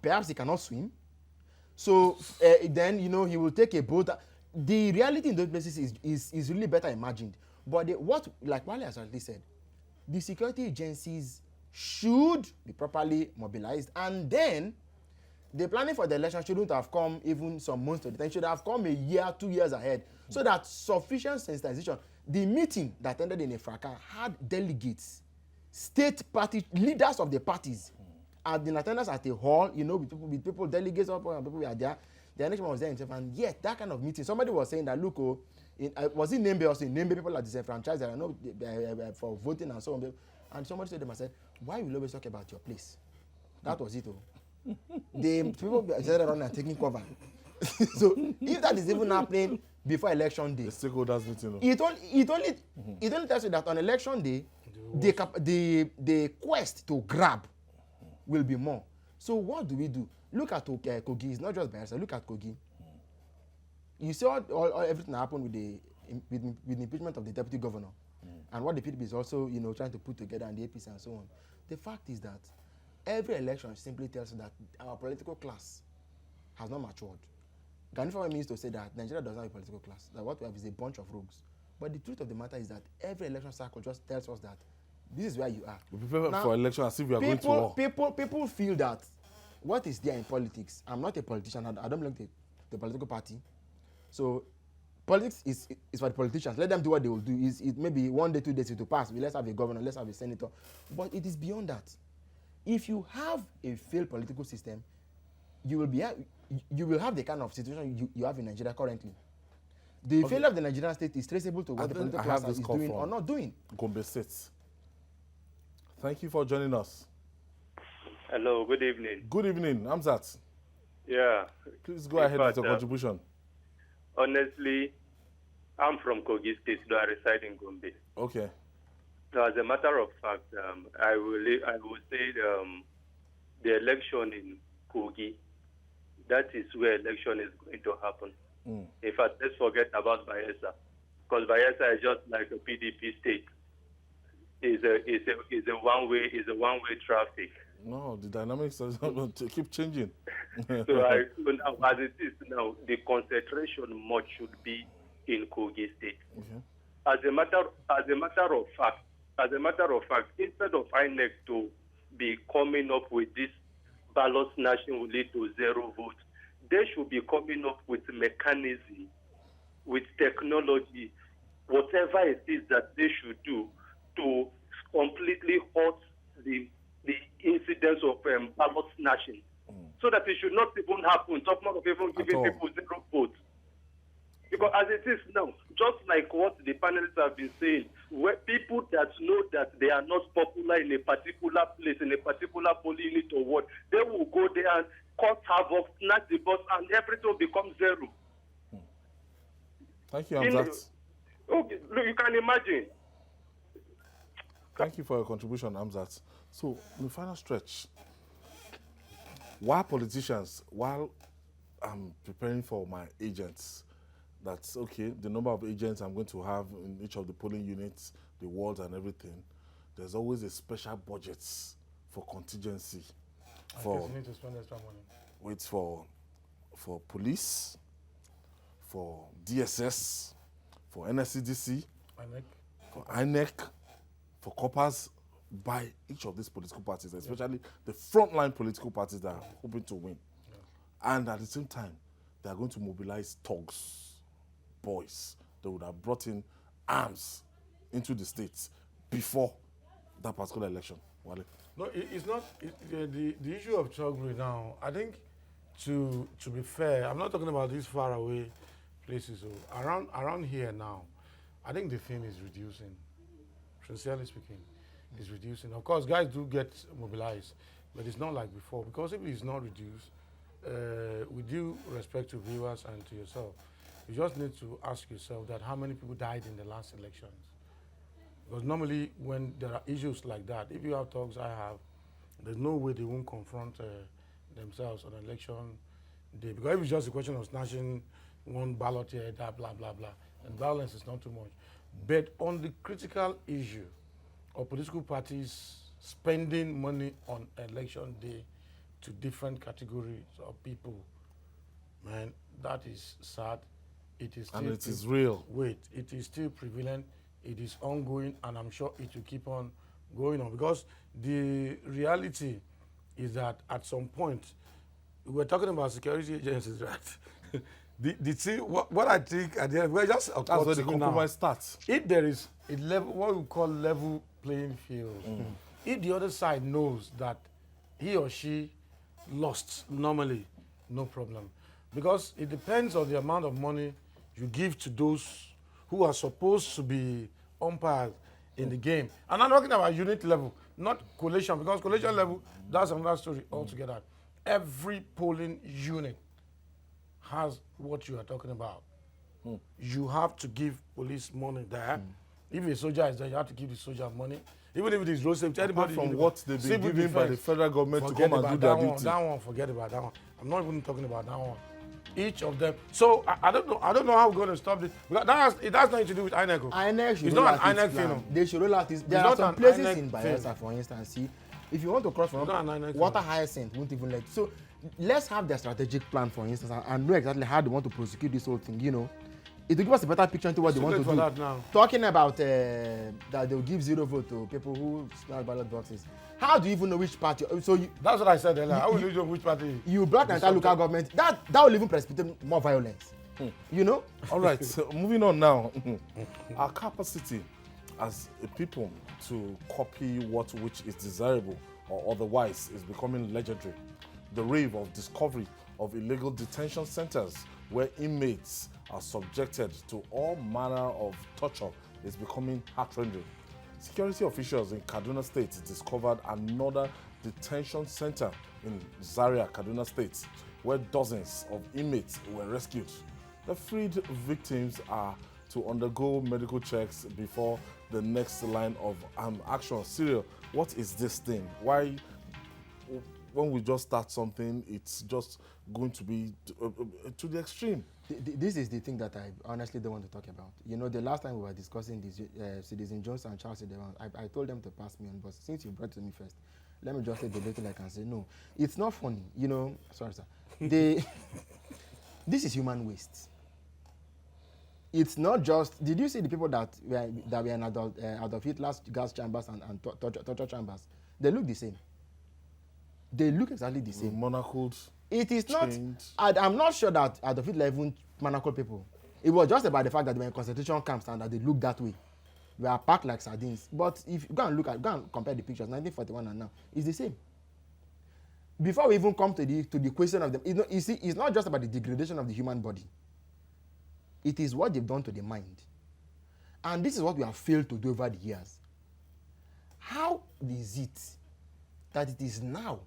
[SPEAKER 3] Perhaps he cannot swim. So then, he will take a boat. The reality in those places is really better imagined. But like Wale has already said, the security agencies should be properly mobilized, and then the planning for the election shouldn't have come even some months to the time. It should have come a year, 2 years ahead, so that sufficient sensitization. The meeting that ended in a fracas had delegates, state party leaders of the parties, and in attendance at a hall, with people, delegates, and people were there. The election was there himself, and yet that kind of meeting, somebody was saying that, look, was it Nembe also? In Nembe, people are disenfranchised, I know, for voting and so on. And somebody said to them, I said, why will you always talk about your place? That was it. The people started running and taking cover. So if that is even happening before election day,
[SPEAKER 1] The stakeholders meeting.
[SPEAKER 3] it only tells you that on election day, the quest to grab will be more. So what do we do? Look at Kogi. It's not just Bayelsa. Look at Kogi. You saw everything happen with the impeachment of the deputy governor, and what the PDP is also trying to put together, and the APC and so on. The fact is that every election simply tells you that our political class has not matured. Ganifa means to say that Nigeria does not have a political class, that what we have is a bunch of rogues. But the truth of the matter is that every election cycle just tells us that this is where you are.
[SPEAKER 1] We prepare
[SPEAKER 3] Now,
[SPEAKER 1] for election as if we are going to war.
[SPEAKER 3] People feel that what is there in politics, I'm not a politician, I don't belong to the political party. So politics is for the politicians. Let them do what they will do. It maybe 1 day, 2 days it will pass. Let's have a governor, let's have a senator. But it is beyond that. If you have a failed political system, you will have the kind of situation you have in Nigeria currently. The failure of the Nigerian state is traceable to what the political class is doing or not doing.
[SPEAKER 1] Gombe State. Thank you for joining us.
[SPEAKER 7] Hello, good evening.
[SPEAKER 1] Good evening, Hamzat.
[SPEAKER 7] Yeah.
[SPEAKER 1] Please go ahead with your contribution.
[SPEAKER 7] Honestly, I'm from Kogi State, though I reside in Gombe.
[SPEAKER 1] Okay.
[SPEAKER 7] So as a matter of fact, I will say the election in Kogi, that is where election is going to happen. In fact, let's forget about Bayelsa, because Bayelsa is just like a PDP state. Is a one-way traffic.
[SPEAKER 1] No, the dynamics keep changing.
[SPEAKER 7] So as it is now, the concentration much should be in Kogi State.
[SPEAKER 1] Okay.
[SPEAKER 7] As a matter of fact, instead of INEC to be coming up with this ballot snatching will lead to 0 votes, they should be coming up with mechanism, with technology, whatever it is that they should do to completely halt the incidence of ballot snatching, so that it should not even happen. Talk more of even giving people 0 votes. Because as it is now, just like what the panelists have been saying, where people that know that they are not popular in a particular place, in a particular polling unit or what, they will go there and cause havoc, snatch the bus, and everything will become zero.
[SPEAKER 1] Thank you, Hamzat.
[SPEAKER 7] Okay, look, you can imagine.
[SPEAKER 1] Thank you for your contribution, Hamzat. So, in the final stretch, while politicians, while I'm preparing for my agents, that's okay, the number of agents I'm going to have in each of the polling units, the wards and everything, there's always a special budget for contingency.
[SPEAKER 2] You need to spend extra money.
[SPEAKER 1] Wait for police, for DSS, for NSCDC, for INEC, for coppers by each of these political parties, especially the frontline political parties that are hoping to win. Yeah. And at the same time, they are going to mobilize thugs, boys that would have brought in arms into the states before that particular election. Wale.
[SPEAKER 2] No, it's not the issue of thuggery now. I think to be fair, I'm not talking about these far away places. Around here now, I think the thing is reducing. Sincerely speaking, it's reducing. Of course, guys do get mobilized, but it's not like before. Because if it's not reduced, with due respect to viewers and to yourself, you just need to ask yourself that how many people died in the last elections. Because normally when there are issues like that, if you have talks I have, there's no way they won't confront themselves on election day. Because if it's just a question of snatching one ballot here, that, blah, blah, blah, and violence is not too much. But on the critical issue of political parties spending money on election day to different categories of people, man, that is sad. It is still,
[SPEAKER 1] and it is real.
[SPEAKER 2] Wait, it is still prevalent. It is ongoing, and I'm sure it will keep on going on, because the reality is that at some point, we're talking about security agencies, right? the thing, what I think at the end, we're just
[SPEAKER 1] that's where the compromise starts.
[SPEAKER 2] If there is a level, what we call level playing field, if the other side knows that he or she lost normally, no problem, because it depends on the amount of money you give to those who are supposed to be umpires in the game. And I'm talking about unit level, not coalition, because coalition level, that's another story altogether. Every polling unit has what you are talking about. You have to give police money there. If a soldier is there, you have to give the soldier money. Even if it is road safety, anybody.
[SPEAKER 1] Apart from what they've been given by the federal government to come and do their duty.
[SPEAKER 2] That one, forget about that one. I'm not even talking about that one. Each of them. So I don't know how we're going to stop this. It has nothing to do with INEC.
[SPEAKER 3] INEC should
[SPEAKER 2] it's
[SPEAKER 3] roll
[SPEAKER 2] not
[SPEAKER 3] out
[SPEAKER 2] an INEC
[SPEAKER 3] plan.
[SPEAKER 2] thing.
[SPEAKER 3] They should roll out this. There are some places in Bayelsa, for instance. See, if you want to cross from water hyacinth, won't even let. So let's have their strategic plan, for instance, and know exactly how they want to prosecute this whole thing. You know, it will give us a better picture into what they want to do.
[SPEAKER 2] Now.
[SPEAKER 3] Talking about that they'll give 0 vote to people who snatch ballot boxes. How do you even know which party? So
[SPEAKER 2] that's what I said earlier. How will you know which party?
[SPEAKER 3] You block the entire local government. That will even precipitate more violence. You know?
[SPEAKER 1] All right, so moving on now. Our capacity as a people to copy which is desirable or otherwise is becoming legendary. The rave of discovery of illegal detention centers where inmates are subjected to all manner of torture is becoming heart-rending. Security officials in Kaduna State discovered another detention center in Zaria, Kaduna State, where dozens of inmates were rescued. The freed victims are to undergo medical checks before the next line of action. Cyril, what is this thing? Why, when we just start something, it's just going to be to the extreme?
[SPEAKER 3] This is the thing that I honestly don't want to talk about. You know, the last time we were discussing this, Citizen Jones and Charles Edewan, I told them to pass me on, but since you brought it to me first, let me just say the little I can say. No, it's not funny. You know, sorry, sir. This is human waste. It's not just. Did you see the people that were in Adolf Hitler's gas chambers and torture chambers? They look the same. They look exactly the same.
[SPEAKER 1] Monocled.
[SPEAKER 3] It is not. I'm not sure that Adolf Hitler even manacled people. It was just about the fact that they were in concentration camps and that they looked that way. We are packed like sardines. But if you go and compare the pictures, 1941 and now, it's the same. Before we even come to the question of them, you see, it's not just about the degradation of the human body. It is what they've done to the mind. And this is what we have failed to do over the years. How is it that it is now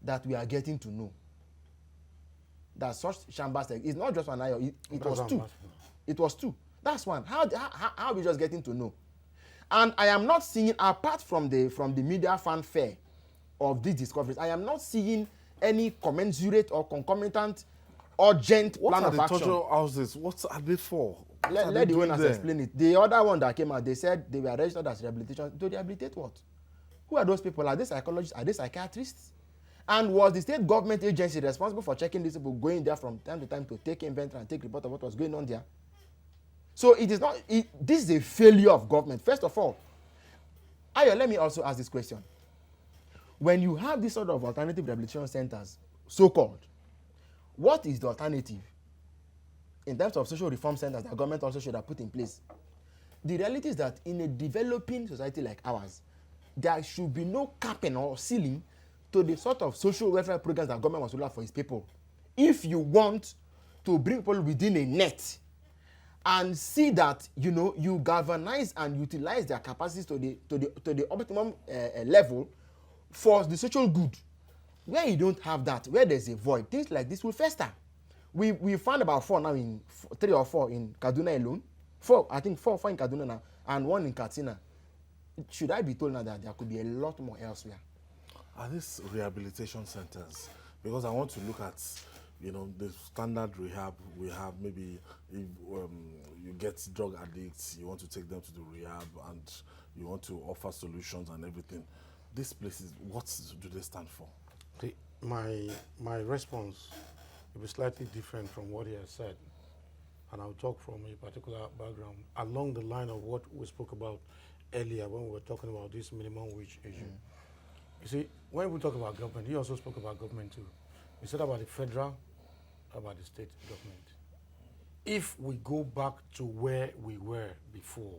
[SPEAKER 3] that we are getting to know that such chambers, it's not just one IO, it was two. It was two. That's one. How are we just getting to know? And I am not seeing, apart from the media fanfare of these discoveries, I am not seeing any commensurate or concomitant urgent plan of action.
[SPEAKER 1] What are the torture houses? What are they for?
[SPEAKER 3] Let the owners explain it. The other one that came out, they said they were registered as rehabilitation. To rehabilitate what? Who are those people? Are they psychologists? Are they psychiatrists? And was the state government agency responsible for checking these people, going there from time to time to take inventory and take report of what was going on there? So it is not, this is a failure of government. First of all, Ayo, let me also ask this question. When you have this sort of alternative rehabilitation centers, so-called, what is the alternative in terms of social reform centers that government also should have put in place? The reality is that in a developing society like ours, there should be no capping or ceiling to the sort of social welfare programs that government wants to have for its people. If you want to bring people within a net and see that you galvanize and utilize their capacities to the optimum level for the social good, where you don't have that, where there's a void, things like this will fester. We found about 4 now, in 3 or 4 in Kaduna alone. 4 in Kaduna now, and 1 in Katsina. Should I be told now that there could be a lot more elsewhere?
[SPEAKER 1] Are these rehabilitation centers? Because I want to look at, the standard rehab we have. Maybe if you get drug addicts, you want to take them to the rehab, and you want to offer solutions and everything. These places, what do they stand for?
[SPEAKER 2] My response will be slightly different from what he has said, and I'll talk from a particular background along the line of what we spoke about earlier when we were talking about this minimum wage issue. You see, when we talk about government, he also spoke about government too. He said about the federal, about the state government. If we go back to where we were before,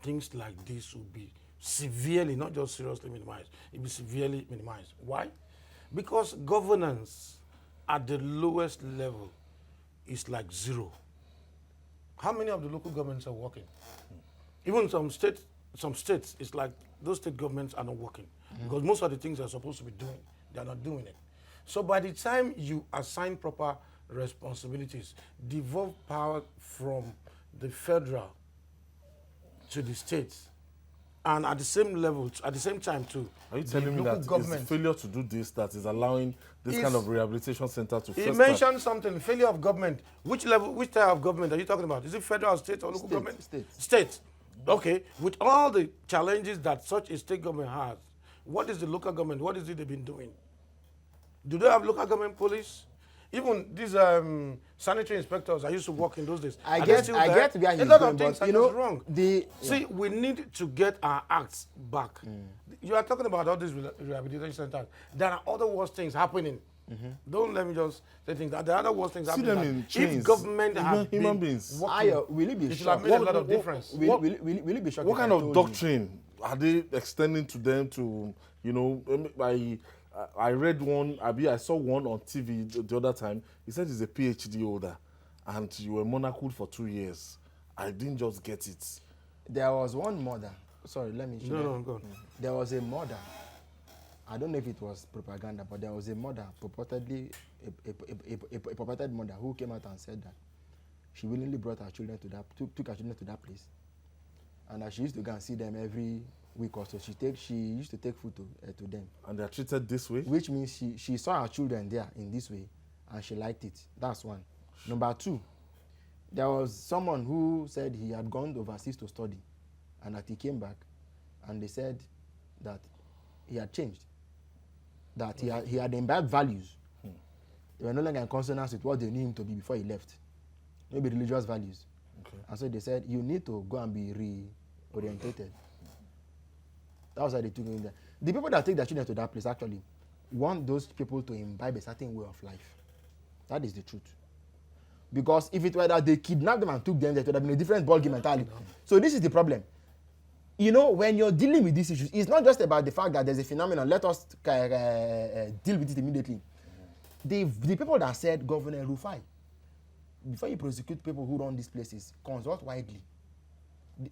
[SPEAKER 2] things like this would be severely, not just seriously minimized, it will be severely minimized. Why? Because governance at the lowest level is like zero. How many of the local governments are working? Even some states, it's like those state governments are not working because most of the things they're supposed to be doing, they're not doing it. So by the time you assign proper responsibilities, devolve power from the federal to the states, and at the same level, at the same time too.
[SPEAKER 1] Are you telling me that it's the failure to do this that is allowing this kind of rehabilitation center to fester?
[SPEAKER 2] He mentioned something, failure of government. Which level, which type of government are you talking about? Is it federal, state, or local government? State. Okay, with all the challenges that such a state government has, what is the local government, what is it they've been doing? Do they have local government police? Even these sanitary inspectors I used to work in those days.
[SPEAKER 3] I get where he's
[SPEAKER 2] a lot
[SPEAKER 3] going,
[SPEAKER 2] of things
[SPEAKER 3] but
[SPEAKER 2] are just wrong.
[SPEAKER 3] See,
[SPEAKER 2] we need to get our acts back. You are talking about all these rehabilitation centers. There are other worse things happening. Don't let me just say things. There are other worse things happening.
[SPEAKER 1] Them in chains.
[SPEAKER 2] If government had
[SPEAKER 1] human beings,
[SPEAKER 3] will it be
[SPEAKER 2] it should have made a lot of difference.
[SPEAKER 3] Will it be shocking?
[SPEAKER 1] What kind of doctrine are they extending to them to, I read one, I saw one on TV the other time. He said he's a PhD holder and you were monarched for 2 years. I didn't just get it.
[SPEAKER 3] There was one murder. Sorry, let me show you.
[SPEAKER 2] No, go on.
[SPEAKER 3] There was a murder. I don't know if it was propaganda, but there was a murder, purportedly, a purported mother who came out and said that she willingly brought her children to took her children to that place. And that she used to go and see them every week or so. She used to take food to them.
[SPEAKER 1] And they are treated this way?
[SPEAKER 3] Which means she saw her children there in this way and she liked it. That's one. Number 2, there was someone who said he had gone overseas to study and that he came back and they said that he had changed. That he had imbibed values. They were no longer in consonance with what they knew him to be before he left. Maybe religious values. Okay. And so they said, you need to go and be reorientated. That was how they took him there. The people that take their children to that place actually want those people to imbibe a certain way of life. That is the truth. Because if it were that they kidnapped them and took them there, it would have been a different ballgame entirely. So this is the problem. When you're dealing with these issues, it's not just about the fact that there's a phenomenon, let us deal with it immediately. The people that said Governor Rufai, before you prosecute people who run these places, consult widely.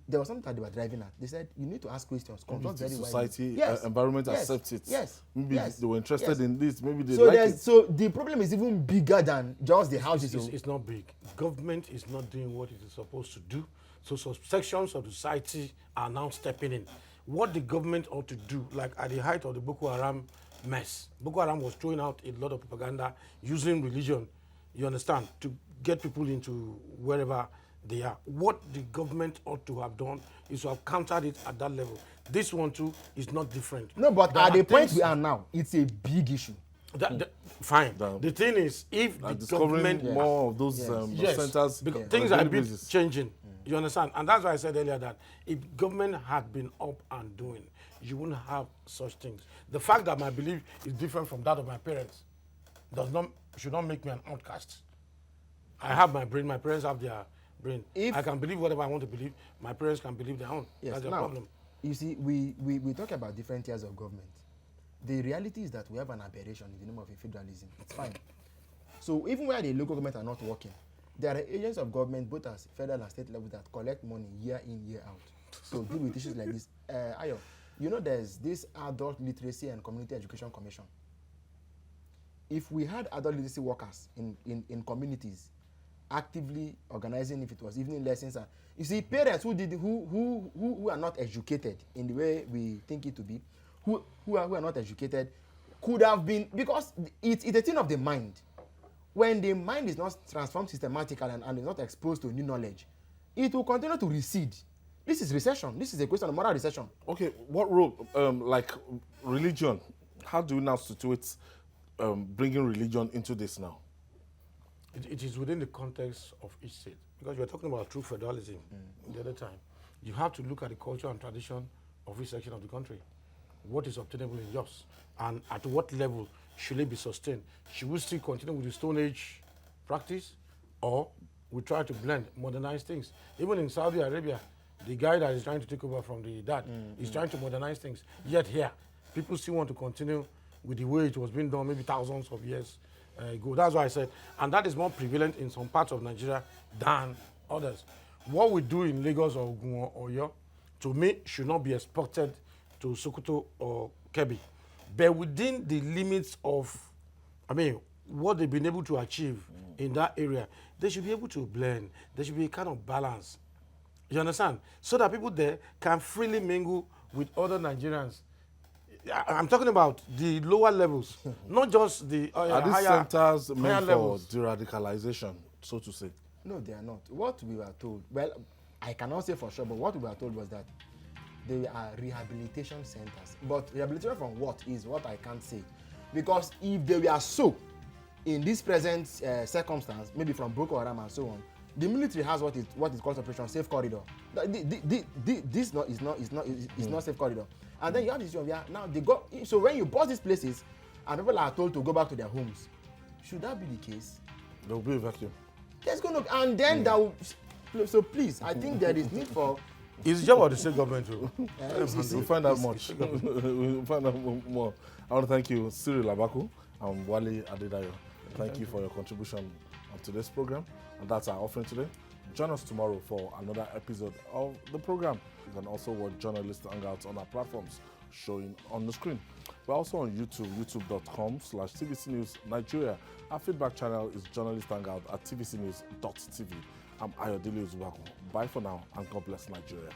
[SPEAKER 3] There was something that they were driving at. They said you need to ask questions, consult very widely.
[SPEAKER 1] Society, environment accepts it.
[SPEAKER 3] Yes.
[SPEAKER 1] Maybe they were interested in this. Maybe they
[SPEAKER 3] So
[SPEAKER 1] like it.
[SPEAKER 3] so the problem is even bigger than just the houses.
[SPEAKER 2] It's not big. Government is not doing what it is supposed to do. So sections of the society are now stepping in. What the government ought to do, like at the height of the Boko Haram mess, Boko Haram was throwing out a lot of propaganda using religion, you understand, to get people into wherever they are. What the government ought to have done is to have countered it at that level. This one too is not different.
[SPEAKER 3] No, but at the point we are now, it's a big issue.
[SPEAKER 2] Fine. The thing is, if the government
[SPEAKER 1] more of those centers,
[SPEAKER 2] because things are a bit changing. You understand? And that's why I said earlier that if government had been up and doing, you wouldn't have such things. The fact that my belief is different from that of my parents should not make me an outcast. I have my brain. My parents have their brain. I can believe whatever I want to believe. My parents can believe their own.
[SPEAKER 3] Yes.
[SPEAKER 2] That's the
[SPEAKER 3] Now,
[SPEAKER 2] problem.
[SPEAKER 3] You see, we talk about different tiers of government. The reality is that we have an aberration in the name of a federalism. It's fine. So even where the local government are not working, there are agents of government, both at federal and state level, that collect money year in, year out. So deal with issues like this. Ayo, you know there's this Adult Literacy and Community Education Commission. If we had adult literacy workers in communities actively organizing, if it was evening lessons, and you see parents who are not educated in the way we think it to be, who are not educated, could have been, because it's a thing of the mind. When the mind is not transformed systematically and is not exposed to new knowledge, it will continue to recede. This is recession. This is a question of moral recession.
[SPEAKER 1] Okay, what role, like religion, how do we now situate bringing religion into this now?
[SPEAKER 2] It is within the context of each state. Because you're talking about true federalism the other time. You have to look at the culture and tradition of each section of the country. What is obtainable in yours? And at what level should it be sustained? Should we still continue with the Stone Age practice, or we try to blend, modernize things? Even in Saudi Arabia, the guy that is trying to take over from the dad is trying to modernize things. Yet here, people still want to continue with the way it was being done maybe thousands of years ago. That's why I said, and that is more prevalent in some parts of Nigeria than others. What we do in Lagos or Ogun or Oyo, to me, should not be exported to Sokoto or Kebbi. But within the limits of, what they've been able to achieve in that area, they should be able to blend. There should be a kind of balance. You understand? So that people there can freely mingle with other Nigerians. I'm talking about the lower levels, not just the
[SPEAKER 1] Are these
[SPEAKER 2] higher
[SPEAKER 1] centers meant for
[SPEAKER 2] levels.
[SPEAKER 1] de-radicalization, so to say?
[SPEAKER 3] No, they are not. What we were told, well, I cannot say for sure, but what we were told was that they are rehabilitation centers. But rehabilitation from what is what I can't say. Because if they were so, in this present circumstance, maybe from Boko Haram and so on, the military has what is called Operation Safe Corridor. This is not safe corridor. And then you have this issue of now they go. So when you bust these places, and people are told to go back to their homes, should that be the case?
[SPEAKER 1] There will be a vacuum.
[SPEAKER 3] There's going to, and then that will. So please, I think there is need for.
[SPEAKER 2] It's the job of the state government too.
[SPEAKER 1] We'll find out much. We'll find out more. I want to thank you, Cyril Abaku and Wale Adedayo. Thank you for your contribution on today's program. And that's our offering today. Join us tomorrow for another episode of the program. You can also watch Journalist Hangouts on our platforms showing on the screen. We're also on YouTube, youtube.com/TVC News Nigeria. Our feedback channel is Journalist Hangout at tvcnews.tv. I'm Ayodele Uzubaku. Bye for now, and God bless Nigeria.